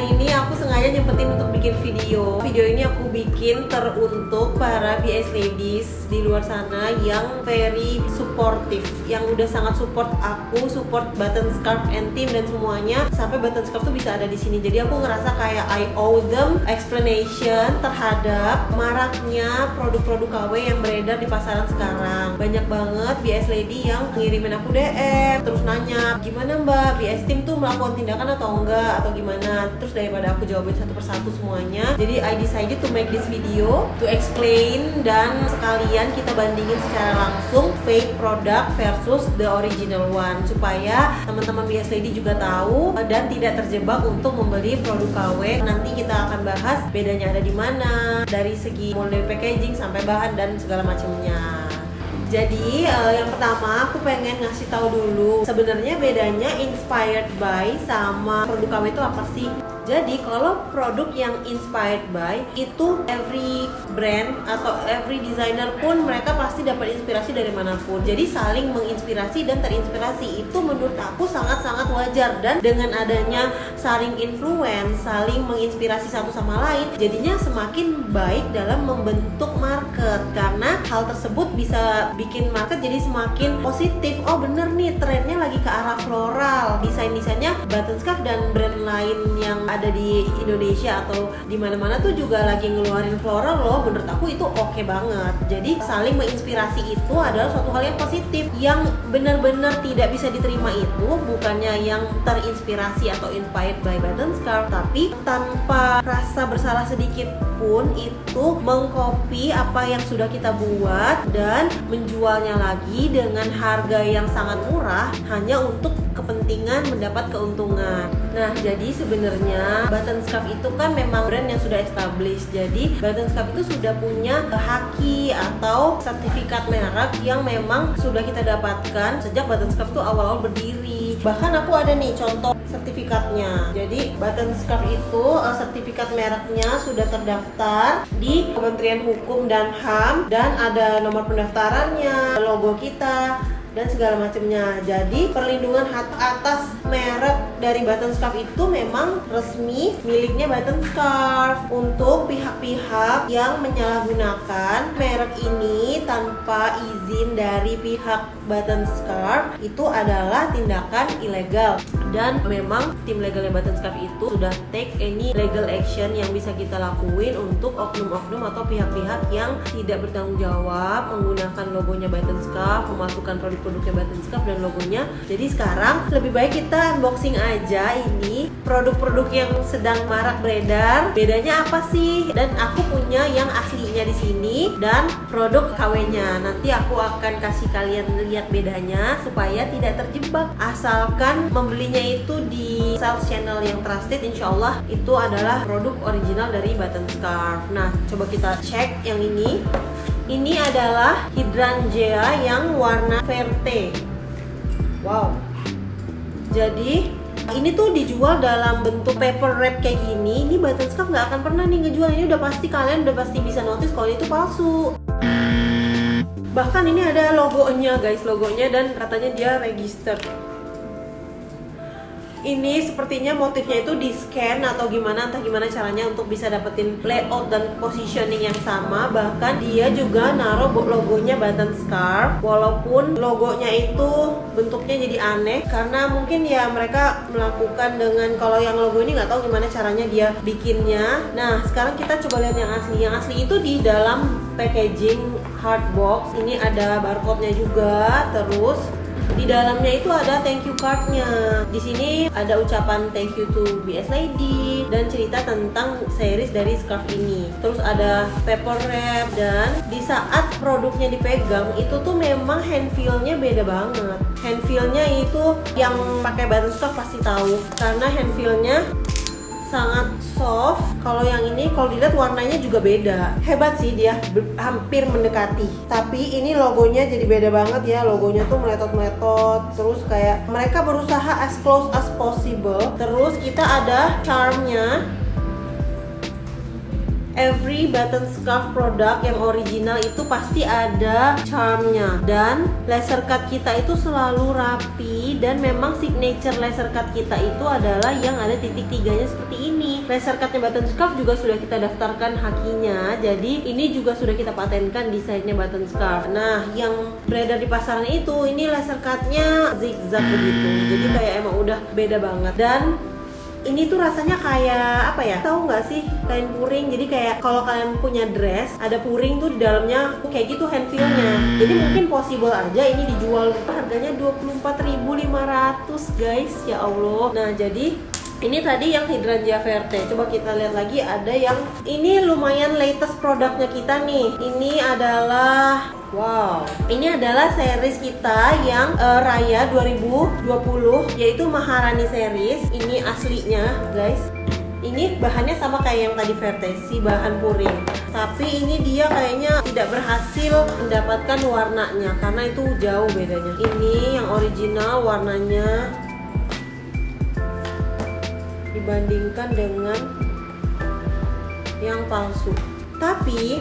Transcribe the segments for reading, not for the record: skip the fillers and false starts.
Kali ini aku sengaja nyempetin untuk bikin video. Video ini aku bikin teruntuk para BS ladies di luar sana yang very supportive, yang udah sangat support aku, support Button Scarf and team dan semuanya, sampai Button Scarf tuh bisa ada di sini. Jadi aku ngerasa kayak I owe them explanation terhadap maraknya produk-produk KW yang beredar di pasaran sekarang. Banyak banget BS lady yang ngirimin aku DM, terus nanya, gimana mbak, BS team tuh melakukan tindakan atau enggak, atau gimana. Terus daripada aku jawabin satu persatu semuanya, jadi I decided to make this video to explain dan sekalian kita bandingin secara langsung fake product versus the original one, supaya teman-teman BS lady juga tahu dan tidak terjebak untuk membeli produk KW. Nanti kita akan bahas bedanya ada di mana, dari segi mulai packaging sampai bahan dan segala macamnya. Jadi yang pertama aku pengen ngasih tahu dulu sebenarnya bedanya inspired by sama produk KW itu apa sih? Jadi kalau produk yang inspired by itu every brand atau every designer pun mereka pasti dapat inspirasi dari manapun. Jadi saling menginspirasi dan terinspirasi itu menurut aku sangat-sangat wajar, dan dengan adanya saling influence, saling menginspirasi satu sama lain, jadinya semakin baik dalam membentuk market, karena hal tersebut bisa bikin market jadi semakin positif. Oh bener nih, trennya lagi ke arah floral, desain-desainnya Button Scarf dan brand lain yang ada di Indonesia atau di mana-mana tuh juga lagi ngeluarin floral loh. Menurut aku itu oke banget. Jadi saling menginspirasi itu adalah suatu hal yang positif. Yang benar-benar tidak bisa diterima itu bukannya yang terinspirasi atau inspired by Button Scarf, tapi tanpa rasa bersalah sedikit pun itu mengcopy apa yang sudah kita buat dan menjualnya lagi dengan harga yang sangat murah hanya untuk kepentingan mendapat keuntungan. Nah, jadi sebenarnya Button Scarf itu kan memang brand yang sudah established. Jadi Button Scarf itu sudah punya haki atau sertifikat merek yang memang sudah kita dapatkan sejak Button Scarf itu awal-awal berdiri. Bahkan aku ada nih contoh sertifikatnya. Jadi Button Scarf itu sertifikat mereknya sudah terdaftar di Kementerian Hukum dan HAM, dan ada nomor pendaftarannya, logo kita dan segala macamnya. Jadi perlindungan hak atas merek dari Button Scarf itu memang resmi miliknya Button Scarf. Untuk pihak-pihak yang menyalahgunakan merek ini tanpa izin dari pihak Button Scarf itu adalah tindakan ilegal, dan memang tim legalnya Button Scarf itu sudah take any legal action yang bisa kita lakuin untuk oknum-oknum atau pihak-pihak yang tidak bertanggung jawab menggunakan logonya Button Scarf, memasukkan produknya Button Scarf dan logonya. Jadi sekarang lebih baik kita unboxing aja ini produk-produk yang sedang marak beredar. Bedanya apa sih? Dan aku punya yang aslinya di sini dan produk KW-nya. Nanti aku akan kasih kalian lihat bedanya supaya tidak terjebak. Asalkan membelinya itu di sales channel yang trusted, insyaallah itu adalah produk original dari Button Scarf. Nah, coba kita cek yang ini. Ini adalah hydrangea yang warna verte. Wow. Jadi ini tuh dijual dalam bentuk paper wrap kayak gini. Ini Button Scarf nggak akan pernah nih ngejual ini, udah pasti, kalian udah pasti bisa notice kalau itu palsu. Bahkan ini ada logonya guys, logonya, dan katanya dia registered. Ini sepertinya motifnya itu di scan atau gimana, entah gimana caranya untuk bisa dapetin layout dan positioning yang sama. Bahkan dia juga naruh logonya Button Scarf, walaupun logonya itu bentuknya jadi aneh karena mungkin ya mereka melakukan dengan, kalau yang logo ini nggak tahu gimana caranya dia bikinnya. Nah, sekarang kita coba lihat yang asli. Yang asli itu di dalam packaging hard box. Ini ada barcode-nya juga, terus di dalamnya itu ada thank you card-nya. Di sini ada ucapan thank you to BS Lady dan cerita tentang series dari scarf ini. Terus ada paper wrap, dan di saat produknya dipegang itu tuh memang hand feel-nya beda banget. Hand feel-nya itu yang pakai Button Scarf pasti tahu karena hand feel-nya sangat soft. Kalau yang ini kalau dilihat warnanya juga beda. Hebat sih dia, hampir mendekati. Tapi ini logonya jadi beda banget ya. Logonya tuh meletot-meletot. Terus kayak mereka berusaha as close as possible. Terus kita ada charmnya. every button scarf produk yang original itu pasti ada charmnya, dan laser cut kita itu selalu rapi, dan memang signature laser cut kita itu adalah yang ada titik tiganya seperti ini. Laser cutnya button scarf juga sudah kita daftarkan hakinya, jadi ini juga sudah kita patenkan desainnya button scarf. Nah, yang beredar di pasaran itu ini laser cutnya zigzag begitu, jadi kayak emang udah beda banget. Dan ini tuh rasanya kayak apa ya? Tahu nggak sih kain puring? Jadi kayak kalau kalian punya dress, ada puring tuh di dalamnya kayak gitu hand feel-nya. Jadi mungkin possible aja ini dijual harganya 24.500 guys. Ya Allah. Nah, jadi ini tadi yang Hydrangea Verte. Coba kita lihat lagi, ada yang ini lumayan latest produknya kita nih. Ini adalah ini adalah series kita yang Raya 2020, yaitu Maharani series. Ini aslinya guys. Ini bahannya sama kayak yang tadi Verte, si bahan puring. Tapi ini dia kayaknya tidak berhasil mendapatkan warnanya karena itu jauh bedanya. Ini yang original warnanya dibandingkan dengan yang palsu. Tapi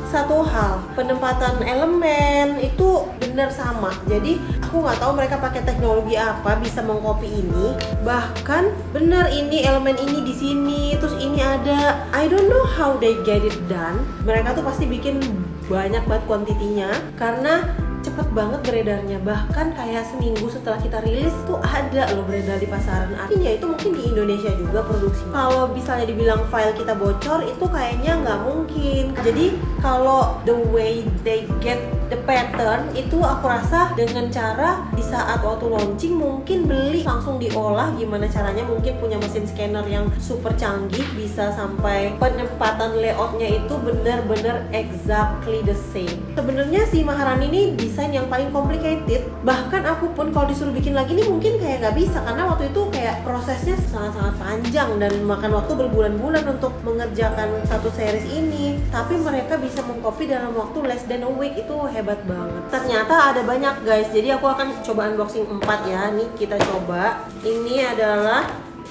satu hal, penempatan elemen itu benar sama. Jadi aku nggak tahu mereka pakai teknologi apa bisa mengcopy ini. Bahkan benar ini elemen ini di sini, terus ini ada. I don't know how they get it done. Mereka tuh pasti bikin banyak banget kuantitinya karena cepet banget beredarnya. Bahkan kayak seminggu setelah kita rilis tuh ada loh beredar di pasaran. Artinya itu mungkin di Indonesia juga produksi. Kalau misalnya dibilang file kita bocor, itu kayaknya nggak mungkin. Jadi kalau the way they get the pattern itu aku rasa dengan cara di saat waktu launching mungkin beli langsung diolah. Gimana caranya? Mungkin punya mesin scanner yang super canggih, bisa sampai penempatan layoutnya itu benar-benar exactly the same. Sebenarnya si Maharani ini desain yang paling complicated. Bahkan aku pun kalau disuruh bikin lagi nih mungkin kayak nggak bisa karena waktu itu kayak prosesnya sangat-sangat panjang dan makan waktu berbulan-bulan untuk mengerjakan satu series ini. Tapi mereka bisa mengcopy dalam waktu less than a week, itu hebat banget. Ternyata ada banyak guys. Jadi aku akan coba unboxing 4 ya. Nih kita coba. Ini adalah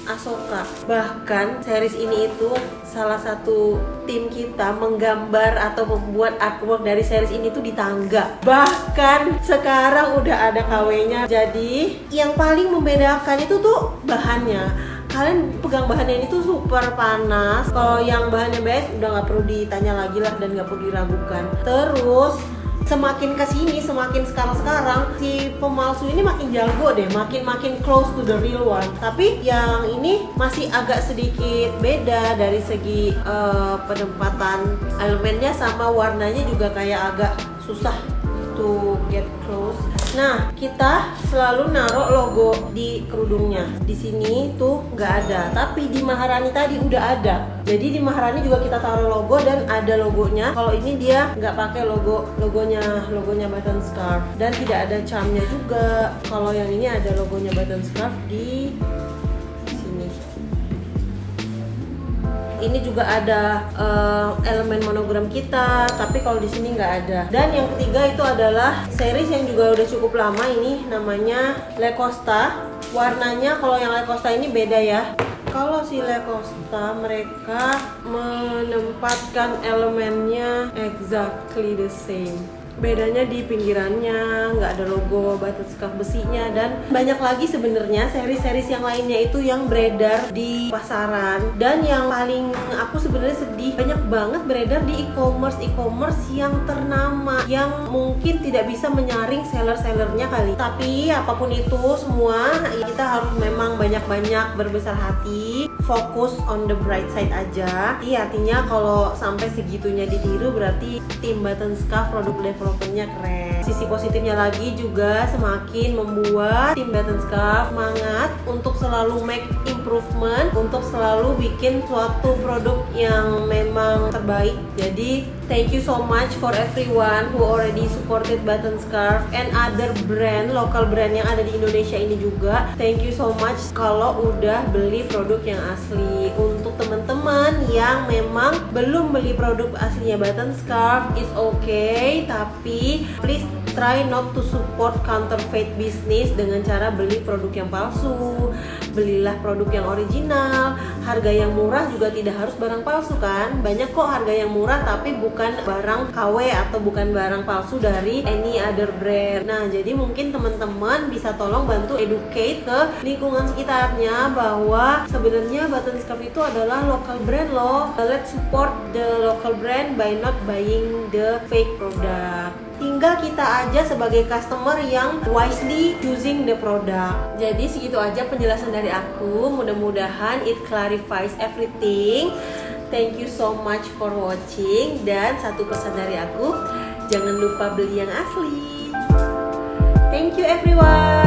Ahsoka. Bahkan series ini itu salah satu tim kita menggambar atau membuat artwork dari series ini tuh di tangga. Bahkan sekarang udah ada KW-nya. Jadi yang paling membedakan itu tuh bahannya. Kalian pegang bahannya ini tuh super panas. Kalau yang bahannya BS udah nggak perlu ditanya lagi lah dan nggak perlu diragukan. Terus semakin kesini, semakin sekarang si pemalsu ini makin jago deh, makin close to the real one. Tapi yang ini masih agak sedikit beda dari segi penempatan elemennya, sama warnanya juga kayak agak susah to get close. Nah, kita selalu naruh logo di kerudungnya. Di sini tuh nggak ada, tapi di Maharani tadi udah ada. Jadi di Maharani juga kita taruh logo dan ada logonya. Kalau ini dia nggak pakai logonya button scarf dan tidak ada charmnya juga. Kalau yang ini ada logonya button scarf di sini. Ini juga ada elemen monogram kita, tapi kalau di sini nggak ada. Dan yang ketiga itu adalah series yang juga udah cukup lama, ini namanya Le Costa. Warnanya kalau yang Le Costa ini beda ya. Kalau si Le Costa mereka menempatkan elemennya exactly the same. Bedanya di pinggirannya, nggak ada logo button scarf besinya, dan banyak lagi sebenarnya series-series yang lainnya itu yang beredar di pasaran. Dan yang paling aku sebenarnya sedih, banyak banget beredar di e-commerce yang ternama, yang mungkin tidak bisa menyaring seller-sellernya kali. Tapi apapun itu semua, kita harus memang banyak-banyak berbesar hati, fokus on the bright side aja. Artinya kalau sampai segitunya ditiru berarti tim button scarf produk developernya keren. Sisi positifnya lagi juga semakin membuat tim button scarf semangat untuk selalu make improvement, untuk selalu bikin suatu produk yang memang terbaik. Jadi thank you so much for everyone who already supported button scarf and other brand, local brand yang ada di Indonesia ini juga. Thank you so much kalau udah beli produk yang asli. Untuk teman-teman yang memang belum beli produk aslinya button scarf, it's okay, tapi please try not to support counterfeit business dengan cara beli produk yang palsu. Belilah produk yang original. Harga yang murah juga tidak harus barang palsu kan. Banyak kok harga yang murah tapi bukan barang KW atau bukan barang palsu dari any other brand. Nah, jadi mungkin teman-teman bisa tolong bantu educate ke lingkungan sekitarnya bahwa sebenarnya Butternscapes itu adalah local brand loh. Let's support the local brand by not buying the fake product. Tinggal kita aja sebagai customer yang wisely choosing the product. Jadi segitu aja penjelasan dari aku. Mudah-mudahan it clarifies everything. Thank you so much for watching. Dan satu pesan dari aku, jangan lupa beli yang asli. Thank you everyone.